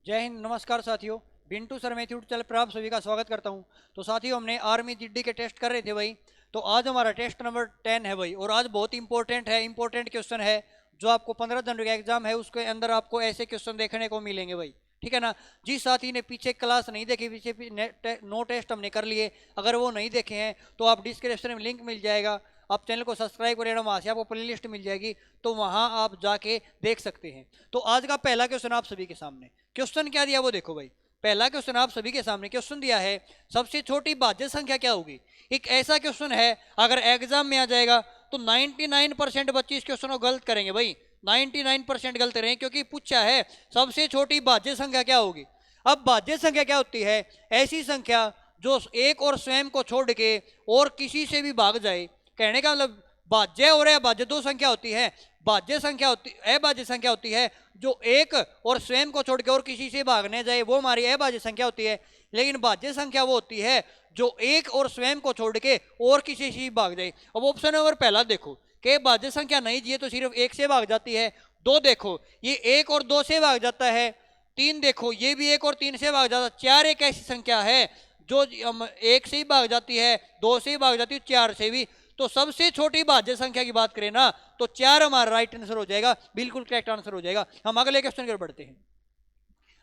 जय हिंद, नमस्कार साथियों। बिंटू सर मैथ्यू चैनल पर आप सभी का स्वागत करता हूं। तो साथियों, हमने आर्मी जीडी के टेस्ट कर रहे थे भाई। तो आज हमारा टेस्ट नंबर 10 है भाई, और आज बहुत इंपॉर्टेंट है, इंपॉर्टेंट क्वेश्चन है जो आपको 15 जनवरी का एग्जाम है उसके अंदर आपको ऐसे क्वेश्चन देखने को मिलेंगे भाई। ठीक है ना। जिस साथी ने पीछे क्लास नहीं देखी, पीछे नो टेस्ट हमने कर लिए, अगर वो नहीं देखे हैं तो आप डिस्क्रिप्शन में लिंक मिल जाएगा, आप चैनल को सब्सक्राइब करें, वहाँ से आपको प्लेलिस्ट मिल जाएगी, तो वहाँ आप जाके देख सकते हैं। तो आज का पहला क्वेश्चन आप सभी के सामने, क्वेश्चन क्या दिया वो देखो भाई। पहला क्वेश्चन आप सभी के सामने क्वेश्चन दिया है, सबसे छोटी भाज्य संख्या क्या होगी। एक ऐसा क्वेश्चन है, अगर एग्जाम में आ जाएगा तो 99% बच्चे इस क्वेश्चन को गलत करेंगे भाई, 99% गलत रहे, क्योंकि पूछा है सबसे छोटी भाज्य संख्या क्या होगी। अब भाज्य संख्या क्या होती है? ऐसी संख्या जो एक और स्वयं को छोड़ के और किसी से भी भाग जाए। कहने का मतलब भाज्य और अभाज्य दो संख्या होती है। भाज्य संख्या होती, अभाज्य संख्या होती है जो एक और स्वयं को छोड़ के और किसी से भागने जाए, वो हमारी अभाज्य संख्या होती है। लेकिन भाज्य संख्या वो होती है जो एक और स्वयं को छोड़ के और किसी से भाग जाए। अब ऑप्शन नंबर पहला देखो कि भाज्य संख्या नहीं दिए तो सिर्फ एक से भाग जाती है। दो देखो ये एक और दो से भाग जाता है। तीन देखो ये भी एक और तीन से भाग जाता है। चार एक ऐसी संख्या है जो एक से ही भाग जाती है, दो से ही भाग जाती है, चार से भी। तो सबसे छोटी भाज्य संख्या की बात करें ना तो चार हमारा राइट आंसर हो जाएगा, बिल्कुल करेक्ट आंसर हो जाएगा। हम अगले क्वेश्चन की ओर बढ़ते हैं।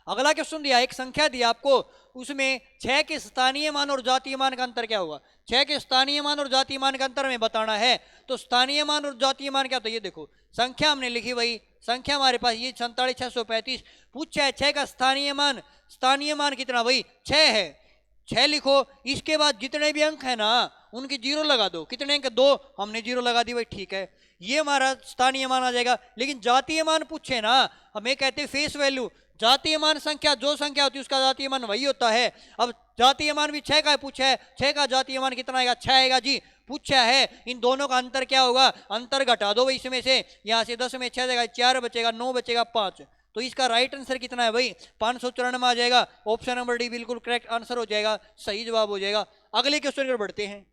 अगला क्वेश्चन दिया, एक संख्या दी आपको, उसमें 6 के स्थानीय मान और जातीय मान का अंतर क्या होगा। 6 के स्थानीय मान और जातीय मान का अंतर हमें बताना है। तो स्थानीय मान और जातीय मान क्या होता है, ये देखो संख्या हमने लिखी भाई, संख्या हमारे पास ये 47,635। पूछा है 6 का स्थानीय मान, स्थानीय मान कितना भाई 6 है, 6 लिखो। इसके बाद जितने भी अंक है ना उनकी जीरो लगा दो। कितने अंक? 2, हमने जीरो लगा दी भाई, ठीक है, ये हमारा स्थानीय मान आ जाएगा। लेकिन जातीय मान पूछे ना, हमें कहते हैं फेस वैल्यू। जातीय मान संख्या जो संख्या होती है उसका जातीय मान वही होता है। अब जातीय मान भी 6 का पूछा है, 6 का जातीय मान कितना आएगा? 6 आएगा जी। पूछा है इन दोनों का अंतर क्या होगा, अंतर घटा दो भाई इसमें से, यहाँ से 10 में 6 जाएगा, 4 बचेगा, 9 बचेगा, 5। तो इसका राइट आंसर कितना है भाई? 594 आ जाएगा। ऑप्शन नंबर डी बिल्कुल करेक्ट आंसर हो जाएगा, सही जवाब हो जाएगा। अगले क्वेश्चन पर बढ़ते हैं।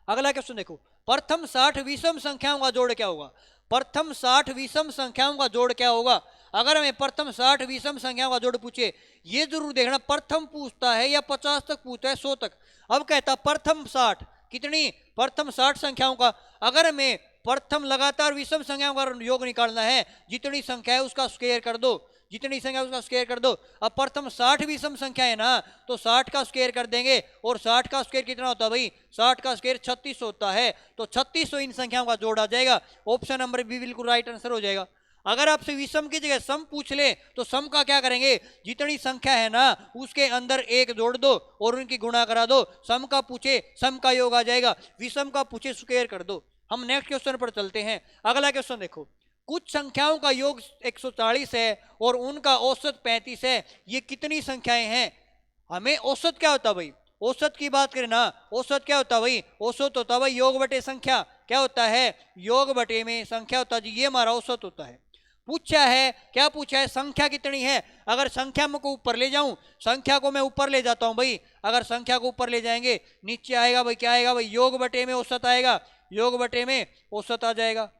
अगला क्वेश्चन देखो, प्रथम 60 विषम संख्याओं का जोड़ क्या होगा। प्रथम 60 विषम संख्याओं का जोड़ क्या होगा। अगर हमें प्रथम 60 विषम संख्याओं का जोड़ पूछे, ये जरूर देखना प्रथम पूछता है या 50 तक पूछता है, 100 तक। अब कहता प्रथम 60 कितनी, प्रथम 60 संख्याओं का। अगर हमें प्रथम लगातार विषम संख्याओं का योग निकालना है, जितनी संख्या है उसका स्क्वायर कर दो, जितनी संख्या उसका स्क्वायर कर दो। अब प्रथम 60 विषम संख्या है ना, तो 60 का स्क्वायर कर देंगे, और 60 का स्क्वायर कितना होता है भाई? 60 का स्क्वायर 36 होता है। तो 3600 इन संख्याओं का जोड़ आ जाएगा। ऑप्शन नंबर बी बिल्कुल राइट आंसर हो जाएगा। अगर आपसे विषम की जगह सम पूछ ले तो सम का क्या करेंगे, जितनी संख्या है ना उसके अंदर एक जोड़ दो और उनकी गुणा करा दो। सम का पूछे सम का योग आ जाएगा, विषम का पूछे स्क्वायर कर दो। हम नेक्स्ट क्वेश्चन पर चलते हैं। अगला क्वेश्चन देखो, कुछ संख्याओं का योग 140 है और उनका औसत 35 है, ये कितनी संख्याएं हैं। हमें औसत क्या होता है भाई, औसत की बात करें ना, औसत क्या होता है भाई? औसत होता है भाई योग बटे संख्या। क्या होता है? योग बटे में संख्या होता है जी, ये हमारा औसत होता है। पूछा है, क्या पूछा है? संख्या कितनी है। अगर संख्या में को ऊपर ले जाऊं, संख्या को मैं ऊपर ले जाता हूं भाई, अगर संख्या को ऊपर ले जाएंगे नीचे आएगा भाई, क्या आएगा भाई? योग बटे में औसत आएगा, योग बटे में औसत आ जाएगा।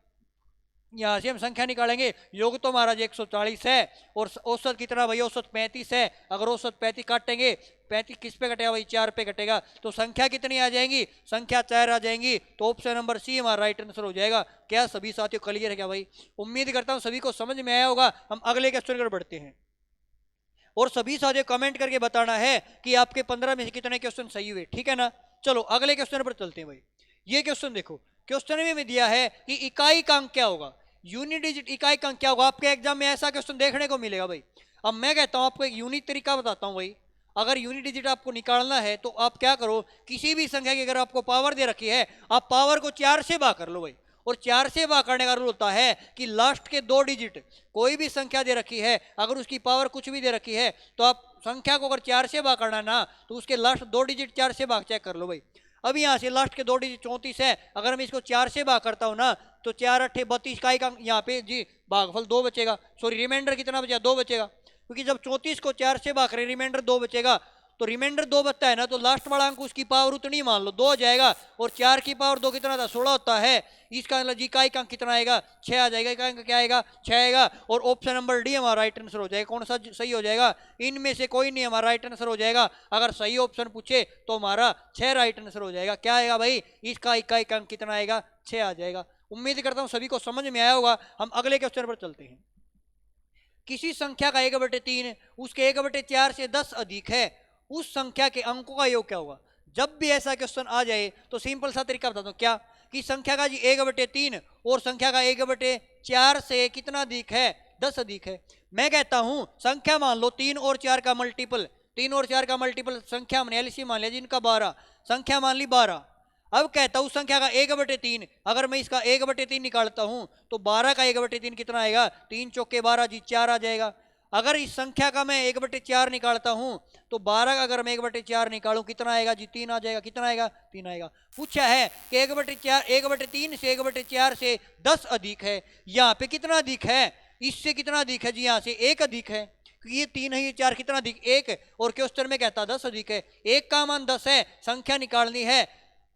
यहां से हम संख्या निकालेंगे, योग तो हमारा 140 है और औसत कितना भाई? औसत 35 है। अगर औसत 35 काटेंगे, 35 किस पे कटेगा भाई? 4 पे कटेगा। तो संख्या कितनी आ जाएंगी? संख्या 4 आ जाएंगी। तो ऑप्शन नंबर सी हमारा राइट आंसर हो जाएगा। क्या सभी साथियों क्लियर है क्या भाई? उम्मीद करता हूं सभी को समझ में आया होगा। हम अगले क्वेश्चन पर बढ़ते हैं, और सभी साथियों कमेंट करके बताना है कि आपके 15 में से कितने क्वेश्चन सही हुए, ठीक है ना। चलो अगले क्वेश्चन पर चलते हैं भाई। ये क्वेश्चन देखो, क्वेश्चन में दिया है कि इकाई का अंक क्या होगा, यूनिट डिजिट इकाई का अंक क्या होगा। आपके एग्जाम में ऐसा क्वेश्चन देखने को मिलेगा भाई। अब मैं कहता हूं आपको एक यूनिक तरीका बताता हूं भाई। अगर यूनिट डिजिट आपको निकालना है तो आप क्या करो, किसी भी संख्या की अगर आपको पावर दे रखी है, आप पावर को 4 से भाग कर लो भाई। और 4 से भाग करने का रूल होता है कि लास्ट के 2 डिजिट, कोई भी संख्या दे रखी है, अगर उसकी पावर कुछ भी दे रखी है तो आप संख्या को अगर 4 से भाग करना है ना, तो उसके लास्ट 2 डिजिट 4 से भाग चेक कर लो भाई। अब यहाँ से लास्ट के 2 डिजिट 34 है, अगर मैं इसको 4 से भाग करता हूँ ना, तो 4 8 32 का यहाँ पे जी भागफल 2 बचेगा, सॉरी रिमाइंडर कितना बचेगा? 2 बचेगा, क्योंकि जब 34 को 4 से भाग रहे रिमाइंडर 2 बचेगा। तो रिमाइंडर 2 बचता है ना, तो लास्ट वाला अंक उसकी पावर उतनी मान लो 2 हो जाएगा, और 4 की पावर 2 कितना था 16 होता है। इसका मतलब जी का एक अंक कितना आएगा 6 आ जाएगा, का अंक क्या आएगा 6 आएगा। और ऑप्शन नंबर डी हमारा राइट आंसर हो जाएगा। कौन सा सही हो जाएगा, इनमें से कोई नहीं हमारा राइट आंसर हो जाएगा। अगर सही ऑप्शन पूछे तो हमारा 6 राइट आंसर हो जाएगा। क्या आएगा भाई, इसका एक अंक कितना आएगा 6 आ जाएगा। उम्मीद करता हूं सभी को समझ में आया होगा। हम अगले क्वेश्चन पर चलते हैं। किसी संख्या का 1/3 उसके 1/4 से 10 अधिक है, उस संख्या के अंकों का योग क्या होगा। जब भी ऐसा क्वेश्चन आ जाए तो सिंपल सा तरीका बताता हूं, क्या कि संख्या का जी 1/3 और संख्या का 1/4 से कितना अधिक है 10 अधिक है। मैं कहता हूं संख्या मान लो 3 और 4 का मल्टीपल, 3 और 4 का मल्टीपल संख्या हमने एलसीएम मान लिया जिनका 12, संख्या मान ली 12। अब कहता हूं संख्या का 1/3, अगर मैं इसका 1/3 निकालता हूं तो 12 का 1/3 कितना आएगा 3 चौके 12 जी 4 आ जाएगा। अगर इस संख्या का मैं 1/4 निकालता हूं तो 12 का अगर मैं 1/4 निकालूं कितना आएगा जी 3 आ जाएगा। कितना आएगा 3 आएगा। पूछा है कि 1/3 से 1/4 से 10 अधिक है, यहाँ पे कितना अधिक है, इससे कितना अधिक है जी, यहाँ से 1 अधिक है, क्योंकि ये 3 है ये 4 कितना अधिक 1, और क्वेश्चन में कहता 10 अधिक है। 1 का मान 10 है, संख्या निकालनी है,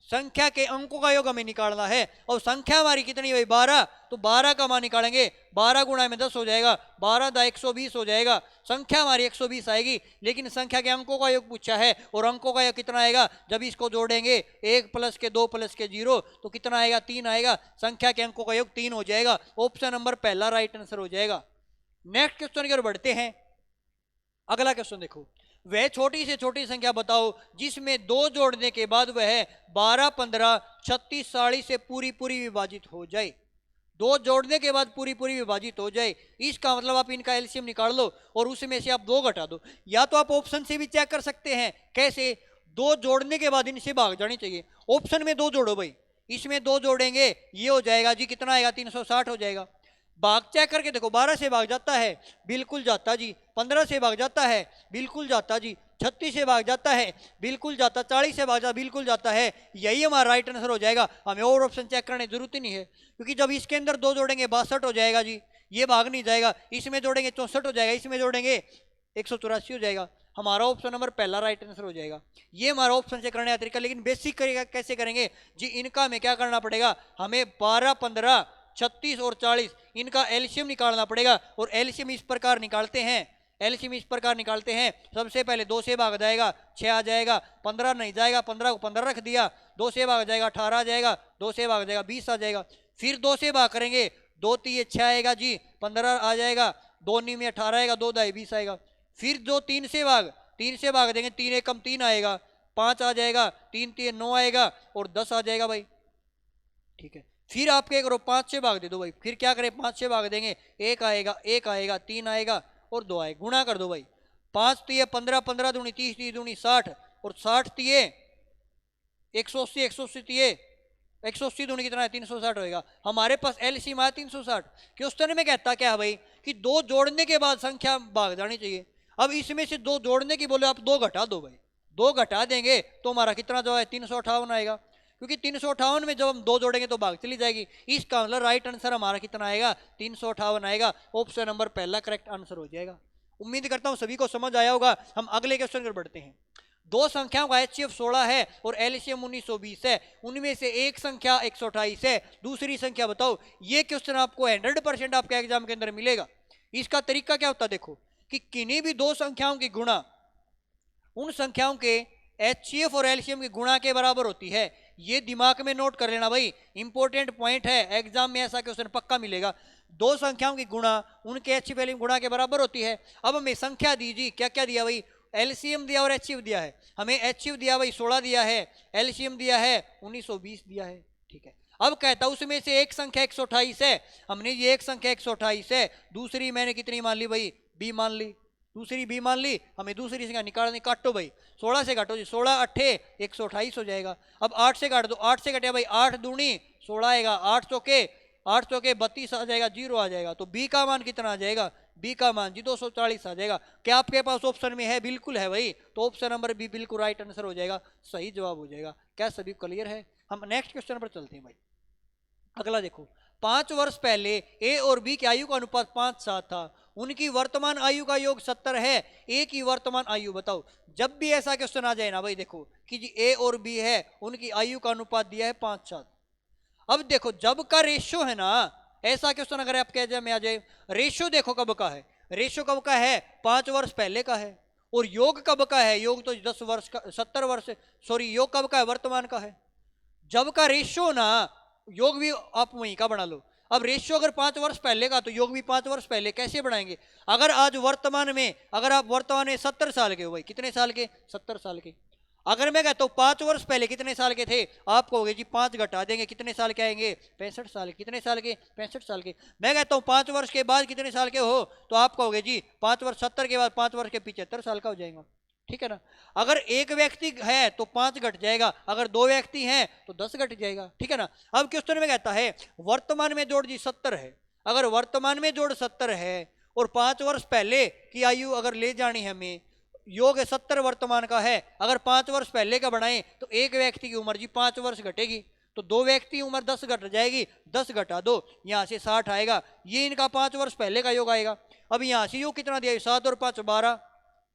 संख्या के अंकों का योग हमें निकालना है, और संख्या हमारी कितनी है 12, तो 12 का मान निकालेंगे, 12 गुणा में 10 हो जाएगा, 12 दा 120 हो जाएगा। संख्या हमारी 120 आएगी, लेकिन संख्या के अंकों का योग पूछा है, और अंकों का योग कितना आएगा, जब इसको जोड़ेंगे 1 प्लस के 2 प्लस के 0 तो कितना आएगा 3 आएगा। संख्या के अंकों का योग 3 हो जाएगा। ऑप्शन नंबर पहला राइट आंसर हो जाएगा। नेक्स्ट क्वेश्चन की ओर बढ़ते हैं। अगला क्वेश्चन देखो, वह छोटी से छोटी संख्या बताओ जिसमें 2 जोड़ने के बाद वह 12, 15, 36, 40 से पूरी पूरी विभाजित हो जाए। 2 जोड़ने के बाद पूरी पूरी विभाजित हो जाए, इसका मतलब आप इनका एलसीएम निकाल लो और उसमें से आप 2 घटा दो, या तो आप ऑप्शन से भी चेक कर सकते हैं। कैसे, 2 जोड़ने के बाद इनसे भाग जानी चाहिए। ऑप्शन में 2 जोड़ो भाई, इसमें 2 जोड़ेंगे ये हो जाएगा जी कितना आएगा 360 हो जाएगा। भाग चेक करके देखो, 12 से भाग जाता है बिल्कुल जाता जी, 15 से भाग जाता है बिल्कुल जाता जी, 36 से भाग जाता है बिल्कुल जाता, 40 से भाग जाता बिल्कुल जाता है। यही हमारा राइट आंसर हो जाएगा। हमें और ऑप्शन चेक करने की जरूरत ही नहीं है, क्योंकि जब इसके अंदर 2 जोड़ेंगे 62 हो जाएगा जी, ये भाग नहीं जाएगा। इसमें जोड़ेंगे 64 हो जाएगा, इसमें जोड़ेंगे 184 हो जाएगा। हमारा ऑप्शन नंबर पहला राइट आंसर हो जाएगा। ये हमारा ऑप्शन से करने का तरीका। लेकिन बेसिक करेगा कैसे करेंगे जी, इनका हमें क्या करना पड़ेगा, हमें 12, 15, 36 और 40 इनका एलसीएम निकालना पड़ेगा। और एलसीएम इस प्रकार निकालते हैं, एलसीएम इस प्रकार निकालते हैं। सबसे पहले 2 से भाग जाएगा 6 आ जाएगा, 15 नहीं जाएगा, 15 को 15 रख दिया, 2 से भाग जाएगा 18 आ जाएगा, 2 से भाग जाएगा 20 आ जाएगा। फिर 2 से भाग करेंगे, 2 3 6 आएगा जी, 15 आ जाएगा, 2 9 में 18 आएगा, 2 दाई 20 आएगा। फिर जो 3 से भाग देंगे, 3 1 कम 3 आएगा, 5 आ जाएगा, 3 3 9 आएगा और 10 आ जाएगा भाई। ठीक है, फिर आप क्या करो 5 से भाग दे दो भाई। फिर क्या करें 5 से भाग देंगे, 1 आएगा, 1 आएगा, 3 आएगा और 2 आएगा। गुणा कर दो भाई, 5 3 15, 15 दूनी 30, 30 दूनी 60 और 60 3 180, 180 3 180 दूनी कितना है 360 होएगा। हमारे पास एलसीएम आया 360। क्वेश्चन में कहता क्या है भाई कि 2 जोड़ने के बाद संख्या भाग जानी चाहिए। अब इसमें से 2 जोड़ने की बोले आप 2 घटा दो भाई, 2 घटा देंगे तो हमारा कितना जो है 358 आएगा, क्योंकि 358 में जब हम 2 जोड़ेंगे तो भाग चली जाएगी। इसका मतलब राइट आंसर हमारा कितना आएगा 358 आएगा। ऑप्शन नंबर पहला करेक्ट आंसर हो जाएगा। उम्मीद करता हूं सभी को समझ आया होगा। हम अगले क्वेश्चन पर बढ़ते हैं। 2 संख्याओं का एचसीएफ 16 है और एलसीएम 1920 है, उनमें से एक संख्या 128 है, दूसरी संख्या बताओ। ये क्वेश्चन आपको 100% आपके एग्जाम के अंदर मिलेगा। इसका तरीका क्या होता है देखो, कि किन्हीं भी 2 संख्याओं की गुणा उन संख्याओं के एचसीएफ और एलसीएम की गुणा के बराबर होती है। ये दिमाग में नोट कर लेना भाई, इंपॉर्टेंट पॉइंट है, एग्जाम में ऐसा क्वेश्चन पक्का मिलेगा। 2 संख्याओं की गुणा उनके एचसीएफ एलसीएम गुणा के बराबर होती है। अब हमें संख्या दीजिए, क्या क्या दिया भाई, एलसीएम दिया और एचसीएफ दिया है। हमें एचसीएफ दिया भाई 16 दिया है, एलसीएम दिया है 1920 दिया है। ठीक है, अब कहता हूं उसमें से एक संख्या 128 है, हमने ये एक संख्या 128 है, दूसरी मैंने कितनी मान ली भाई, बी मान ली, दूसरी बी मान ली। हमें दूसरी संख्या निकालनी, काटो भाई, 16 से काटो जी, 16 अट्ठे 128 हो जाएगा। अब 8 से काट दो, 8 से कटे भाई 8 दूनी 16 आएगा, 8 चौके 32 आ जाएगा, 0 आ जाएगा। तो बी का मान कितना आ जाएगा, बी का मान जी 240 आ जाएगा। क्या आपके पास ऑप्शन में है, बिल्कुल है भाई, तो ऑप्शन नंबर बी बिल्कुल राइट आंसर हो जाएगा, सही जवाब हो जाएगा। क्या सभी क्लियर है। हम नेक्स्ट क्वेश्चन पर चलते हैं भाई। अगला देखो, 5 वर्ष पहले ए और बी की आयु का अनुपात 5:7 था उनकी वर्तमान आयु का योग 70 है, ए की वर्तमान आयु बताओ। जब भी ऐसा क्वेश्चन आ जाए ना भाई, देखो कि जी ए और बी है, उनकी आयु का अनुपात दिया है 5:7। अब देखो जब का रेशियो है ना, ऐसा क्वेश्चन अगर आप कह जाए में आ जाए, रेशियो देखो कब का है, रेशियो कब का है, 5 वर्ष पहले का है। और योग कब का है, योग तो 10 वर्ष का, 70 वर्ष, सॉरी योग कब का है, वर्तमान का है। जब का रेशियो ना, योग भी आप वहीं का बना लो। अब रेशियो अगर 5 वर्ष पहले का, तो योग भी 5 वर्ष पहले कैसे बनाएंगे। अगर आज वर्तमान में, अगर आप वर्तमान में 70 साल के हो भाई, कितने साल के, 70 साल के। अगर मैं कहता हूँ 5 वर्ष पहले कितने साल के थे, आप कहोगे जी 5 घटा देंगे, कितने साल के आएंगे, 65 साल के। कितने साल के, 65 साल के। मैं कहता हूँ 5 वर्ष के बाद कितने साल के हो, तो आप कहोगे जी 5 वर्ष, 70 के बाद 5 वर्ष के 75 साल का हो जाएगा, ठीक है ना। अगर एक व्यक्ति है तो 5 घट जाएगा, अगर 2 व्यक्ति हैं तो 10 घट जाएगा, ठीक है ना। अब क्वेश्चन में कहता है वर्तमान में जोड़ जी 70 है, अगर वर्तमान में जोड़ 70 है और 5 वर्ष पहले की आयु अगर ले जानी है हमें, योग 70 वर्तमान का है, अगर 5 वर्ष पहले का बनाए तो एक व्यक्ति की उम्र जी 5 वर्ष घटेगी, तो 2 व्यक्ति उम्र 10 घट जाएगी, 10 घटा दो, यहां से 60 आएगा, ये इनका 5 वर्ष पहले का योग आएगा। अब यहां से योग कितना दिया, 7 और 5 12,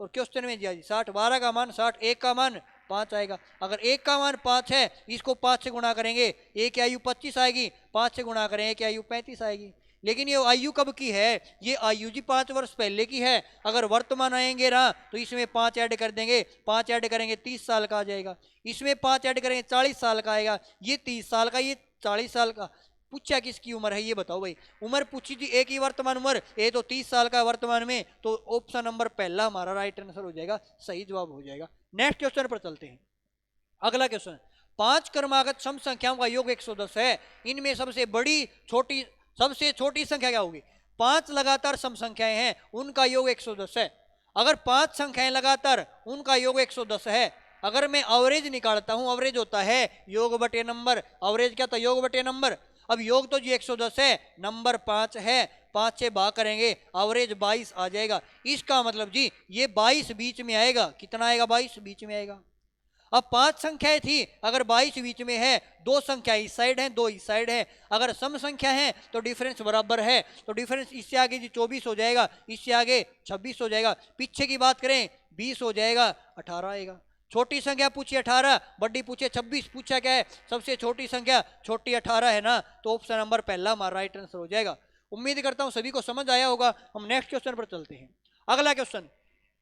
और क्वेश्चन में दिया जी 60, 12 का मान 60, एक का मान 5 आएगा। अगर एक का मान 5 है, इसको 5 से गुणा करेंगे, एक की आयु 25 आएगी, 5 से गुणा करेंगे, एक की आयु 35 आएगी। लेकिन ये आयु कब की है, ये आयु जी 5 वर्ष पहले की है। अगर वर्तमान आएंगे ना, तो इसमें 5 ऐड कर देंगे, 5 ऐड करेंगे 30 साल का आ जाएगा, इसमें 5 ऐड करेंगे 40 साल का आएगा, ये 30 साल का, ये 40 साल का। पूछा किसकी उम्र है ये बताओ भाई, उम्र पूछी थी ए की वर्तमान उम्र, ए तो 30 साल का वर्तमान में, तो ऑप्शन नंबर पहला हमारा राइट आंसर हो जाएगा, सही जवाब हो जाएगा। नेक्स्ट क्वेश्चन पर चलते हैं। अगला क्वेश्चन, 5 क्रमागत सम संख्याओं का योग 110 है, इनमें सबसे छोटी संख्या क्या होगी। 5 लगातार सम संख्याएं हैं, उनका योग 110 है। अगर 5 संख्याएं लगातार, उनका योग 110 है। अगर मैं एवरेज निकालता हूं, एवरेज होता है योग बटे नंबर, एवरेज क्या था, योग बटे नंबर। अब योग तो जी 110 है, नंबर 5 है, 5 से भाग करेंगे, एवरेज 22 आ जाएगा। इसका मतलब जी ये 22 बीच में आएगा, कितना आएगा, 22 बीच में आएगा। अब 5 संख्याएं थी, अगर 22 बीच में है, 2 संख्या इस साइड है, 2 इस साइड है। अगर सम संख्या है तो डिफरेंस बराबर है, तो डिफरेंस इससे आगे जी 24 हो जाएगा, इससे आगे 26 हो जाएगा। पीछे की बात करें 20 हो जाएगा, 18 आएगा। छोटी संख्या पूछी 18, बड़ी पूछे 26, पूछा क्या है, सबसे छोटी संख्या, छोटी 18 है ना, तो ऑप्शन नंबर पहला हमारा राइट आंसर हो जाएगा। उम्मीद करता हूं सभी को समझ आया होगा। हम नेक्स्ट क्वेश्चन पर चलते हैं। अगला क्वेश्चन,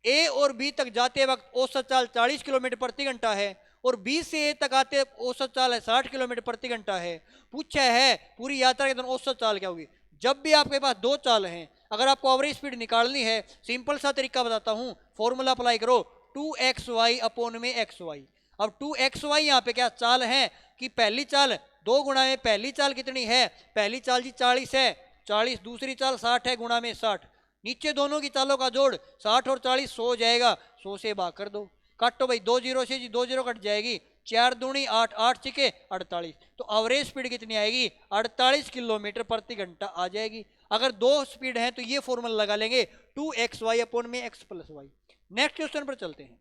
ए और बी तक जाते वक्त औसत चाल 40 किलोमीटर प्रति घंटा है, और बी से ए तक आते औसत चाल है 60 किलोमीटर प्रति घंटा है। पूछा है पूरी यात्रा के दौरान औसत चाल क्या होगी। जब भी आपके पास 2 चाल हैं, अगर आपको एवरेज स्पीड निकालनी है, सिंपल सा तरीका बताता हूं, फॉर्मूला अप्लाई करो, 2xy अपॉन में xy। अब 2xy यहाँ पे क्या चाल है कि पहली चाल 2 गुणा में पहली चाल कितनी है, पहली चाल जी 40 है, 40, दूसरी चाल 60 है, गुणा में 60, नीचे दोनों की चालों का जोड़ 60 और 40 100 हो जाएगा, 100 से भाग कर दो, काटो भाई, 2 जीरो से जी 2 जीरो कट जाएगी, 4 दूनी 8, 8 छिके 48, तो एवरेज स्पीड कितनी आएगी, 48 किलोमीटर प्रति घंटा आ जाएगी। अगर 2 स्पीड है तो ये फॉर्मूला लगा लेंगे, 2xy अपॉन में x plus y. Next question पर चलते हैं।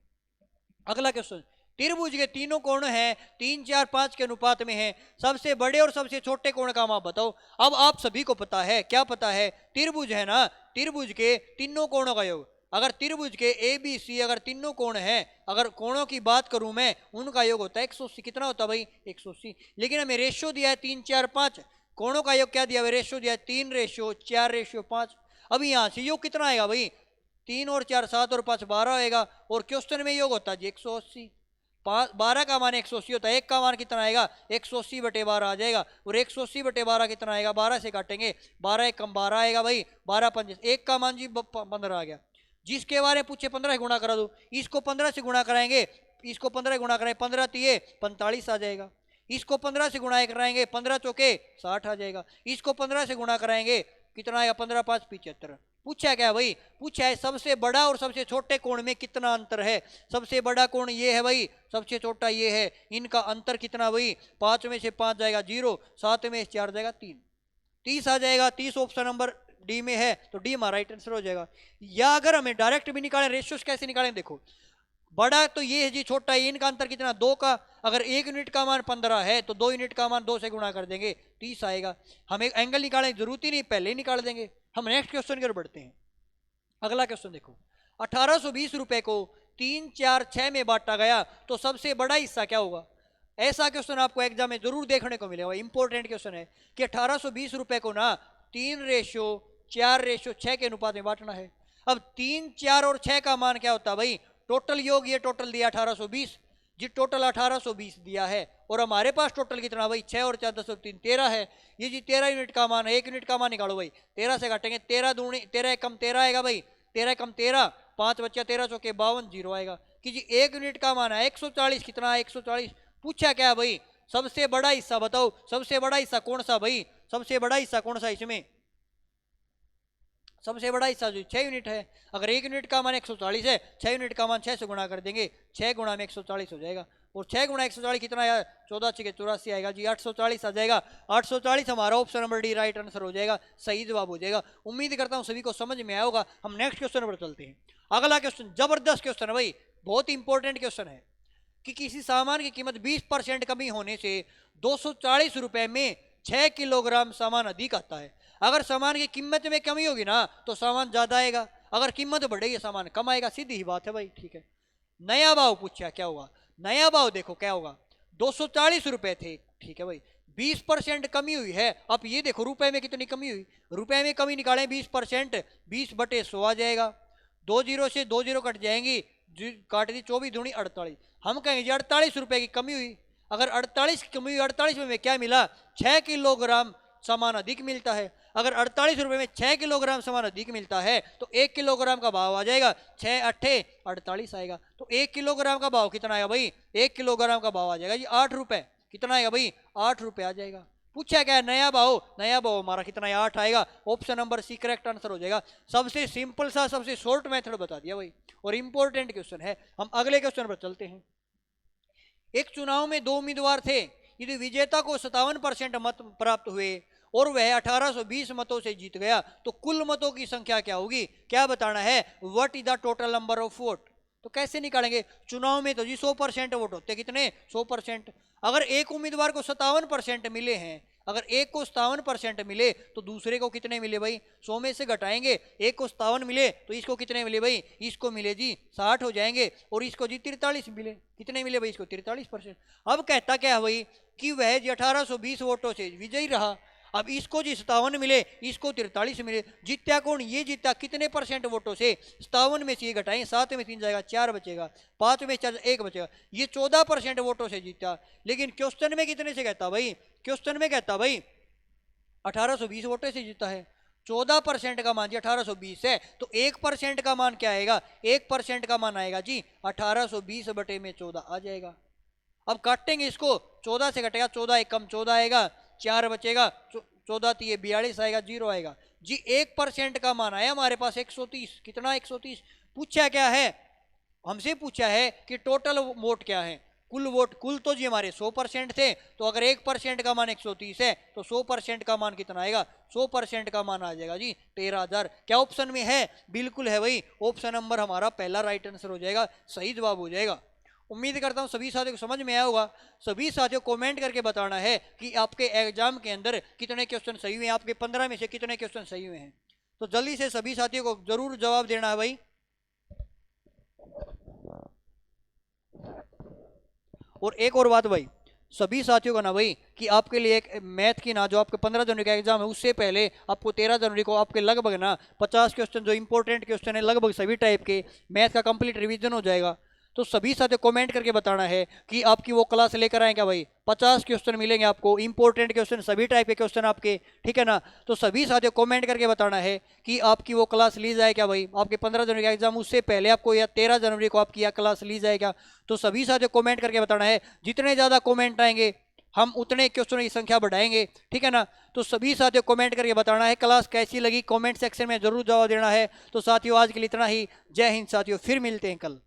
अगला क्वेश्चन, त्रिभुज के तीनों कोण हैं 3, 4, 5 के अनुपात में हैं, सबसे बड़े और सबसे छोटे कोण का माप बताओ। अब आप सभी को पता है, क्या पता है, त्रिभुज है ना, त्रिभुज के तीनों कोणों का योग, अगर त्रिभुज के ए बी सी अगर तीनों कोण हैं, अगर कोणों की बात करूं मैं, उनका योग होता है 180। कितना होता है भाई, 180। लेकिन हमें रेशियो दिया है 3, 4, 5, कोणों का योग क्या दिया है, रेशियो दिया है 3 रेशियो 4 रेशियो 5। अब यहाँ से योग कितना आएगा भाई, 3 और 4 7 और 5 12 आएगा, और क्वेश्चन में योग होता है जी 180। 12 का मान 180 होता है, एक का मान कितना आएगा, 180 बटे 12 आ जाएगा, और 180 बटे 12 कितना आएगा, 12 से काटेंगे, 12 एक कम 12 आएगा भाई, 12 पंजे, एक का मान जी 15 आ गया। जिसके बारे में पूछे 15 गुणा करा दो, इसको 15 से गुणा कराएंगे, इसको 15 गुणा कराएंगे, 15 तिये 45 आ जाएगा। इसको 15 से गुणा कराएंगे, 15 चौके 60 आ जाएगा। इसको 15 से गुणा कराएंगे, कितना आएगा, 15 5 75। पूछा क्या भाई, पूछा है सबसे बड़ा और सबसे छोटे कोण में कितना अंतर है। सबसे बड़ा कोण ये है भाई, सबसे छोटा ये है, इनका अंतर कितना भाई, 5 में से 5 जाएगा 0, 7 में से 4 जाएगा 3, 30 आ जाएगा। 30 ऑप्शन नंबर डी में है, तो डी हमारा राइट आंसर हो जाएगा। या अगर हमें डायरेक्ट भी निकालें, रेशियोस कैसे निकालें, देखो बड़ा तो ये है जी, छोटा है, इनका अंतर कितना 2 का, अगर 1 यूनिट का मान 15 है तो 2 यूनिट का मान 2 से गुणा कर देंगे, 30 आएगा। हमें एंगल निकालने की जरूरत ही नहीं, पहले ही निकाल देंगे। हम नेक्स्ट क्वेश्चन की ओर बढ़ते हैं। अगला क्वेश्चन देखो, 1820 रुपए को 3, 4, 6 में बांटा गया तो सबसे बड़ा हिस्सा क्या होगा। ऐसा क्वेश्चन आपको एग्जाम में जरूर देखने को मिलेगा, इंपॉर्टेंट क्वेश्चन है कि 1820 रुपए को ना 3:4:6 के अनुपात में बांटना है। अब 3, 4 और 6 का मान क्या होता है भाई, टोटल योग, ये टोटल दिया 1820 जी, टोटल 1820 दिया है और हमारे पास टोटल कितना भाई 6 और 4 10 और 3 13 है। ये जी 13 यूनिट का मान है, 1 यूनिट का मान निकालो भाई, 13 से काटेंगे 13 दूनी 13 कम 13 आएगा भाई, 13 कम 13 5 बच्चा 13 चौके 52 जीरो आएगा कि जी 1 यूनिट का मान है 140। कितना है 140। पूछा क्या है भाई, सबसे बड़ा हिस्सा बताओ, सबसे बड़ा हिस्सा कौन सा भाई, सबसे बड़ा हिस्सा कौन सा इसमें, सबसे बड़ा हिस्सा जो 6 यूनिट है। अगर 1 यूनिट का मान 140 है, 6 यूनिट का मान 6 से गुणा कर देंगे, 6 गुणा में 140 हो जाएगा और 6 गुणा 140 कितना है 14 6 84 आएगा जी, 840 आ जाएगा। 840 हमारा option number D right answer हो जाएगा, सही जवाब हो जाएगा। उम्मीद करता हूं सभी को समझ में आया होगा। हम नेक्स्ट क्वेश्चन पर चलते हैं। अगला क्वेश्चन जबरदस्त क्वेश्चन है भाई, बहुत इंपॉर्टेंट क्वेश्चन है कि किसी सामान की कीमत 20% कमी होने से 240 रुपए में 6 किलोग्राम सामान अधिक आता है। अगर सामान की कीमत में कमी होगी ना तो सामान ज्यादा आएगा, अगर कीमत बढ़ेगी सामान कम आएगा, सीधी ही बात है भाई, ठीक है। नया भाव पूछा क्या होगा, नया भाव देखो क्या होगा, 240 रुपए थे, ठीक है भाई, 20% कमी हुई है। अब ये देखो रुपए में कितनी कमी हुई, रुपए में कमी निकालें 20%, 20/100 आ जाएगा, 2 जीरो से 2 जीरो कट जाएंगी, काट दी 24 दूनी 48। हम कहेंगे 48 रुपए की कमी हुई, अगर 48 की कमी हुई, 48 में क्या मिला 6 किलोग्राम सामान अधिक मिलता है। अगर 48 रुपए में 6 किलोग्राम सामान अधिक मिलता है तो 1 किलोग्राम का भाव आ जाएगा 6 8 48 आएगा। तो 1 किलोग्राम का भाव कितना आएगा भाई, 1 किलोग्राम का भाव आ जाएगा जी 8 रुपए। कितना आएगा भाई 8 रुपए आ जाएगा। पूछा क्या है नया भाव, नया भाव हमारा कितना है 8 आएगा, option number C correct answer हो जाएगा। सबसे सिंपल सा सबसे शॉर्ट मेथड बता दिया भाई और इंपॉर्टेंट क्वेश्चन है। हम अगले क्वेश्चन पर चलते हैं। एक चुनाव में 2 उम्मीदवार थे, यदि विजेता को 57% मत प्राप्त हुए और वह 1820 मतों से जीत गया तो कुल मतों की संख्या क्या होगी, क्या बताना है, what is the total number of vote. तो कैसे निकालेंगे, चुनाव में तो जी 100% वोट होते, कितने 100%। अगर एक उम्मीदवार को 57% मिले हैं, अगर एक को 57% मिले तो दूसरे को कितने मिले भाई, 100 में से घटाएंगे, एक को 57 मिले तो इसको कितने मिले भाई, इसको मिले जी 60 हो जाएंगे और इसको जी 43 मिले, कितने मिले भाई इसको 43%। अब कहता क्या है भाई कि वह जी 1820 वोटों से विजयी रहा। अब इसको जी 57 मिले, इसको 43 मिले, जीत्या कौन, ये जीता कितने % वोटों से, 57 में से ये घटाएं, 7 में 3 जाएगा 4 बचेगा, 5 में 4 1 बचेगा, ये 14% वोटों से जीता। लेकिन क्वेश्चन में कितने से कहता भाई, क्वेश्चन में कहता भाई 1820 वोटों से जीता है, 14% का मान जी 1820 है तो 1% का मान क्या आएगा, 1% का मान आएगा जी 1820 बटे में 14 आ जाएगा। अब काटेंगे इसको, 14 से कटेगा 14 एक कम 14 आएगा, 4 बचेगा, 14 3 42 आएगा, 0 आएगा जी। 1% का मान आया हमारे पास 130। कितना 130। पूछा क्या है, हमसे पूछा है कि टोटल वोट क्या है, कुल वोट, कुल तो जी हमारे 100% थे, तो अगर 1% का मान 130 है तो 100% का मान कितना आएगा, 100% का मान आ जाएगा जी 13,000। क्या ऑप्शन में है, बिल्कुल है भाई, ऑप्शन नंबर हमारा पहला राइट आंसर हो जाएगा, सही जवाब हो जाएगा। उम्मीद करता हूं सभी साथियों को समझ में आया होगा। सभी साथियों कमेंट करके बताना है कि आपके एग्जाम के अंदर कितने क्वेश्चन सही हुए हैं, आपके 15 में से कितने क्वेश्चन सही हुए हैं। तो जल्दी से सभी साथियों को जरूर जवाब देना है भाई। और एक और बात भाई, सभी साथियों का ना भाई कि आपके लिए एक मैथ की ना जो आपके 15 जनवरी का एग्जाम है उससे पहले आपको 13 जनवरी को आपके लगभग ना 50 क्वेश्चन जो इंपॉर्टेंट क्वेश्चन है लगभग सभी टाइप के मैथ का कंप्लीट रिवीजन हो जाएगा। तो सभी साथियों कमेंट करके बताना है कि आपकी वो क्लास लेकर आए क्या भाई, 50 क्वेश्चन मिलेंगे आपको, इंपॉर्टेंट क्वेश्चन सभी टाइप के क्वेश्चन आपके, ठीक है ना। तो सभी साथियों कमेंट करके बताना है कि आपकी वो क्लास ली जाए क्या भाई, आपके 15 जनवरी का एग्जाम उससे पहले आपको या 13 जनवरी को आपकी यह क्लास ली जाए क्या। तो सभी साथियों कमेंट करके बताना है, जितने ज़्यादा कमेंट आएंगे हम उतने क्वेश्चनों की संख्या बढ़ाएंगे, ठीक है ना। तो सभी साथियों कमेंट करके बताना है क्लास कैसी लगी, कमेंट सेक्शन में जरूर जवाब देना है। तो साथियों आज के लिए इतना ही, जय हिंद साथियों, फिर मिलते हैं कल।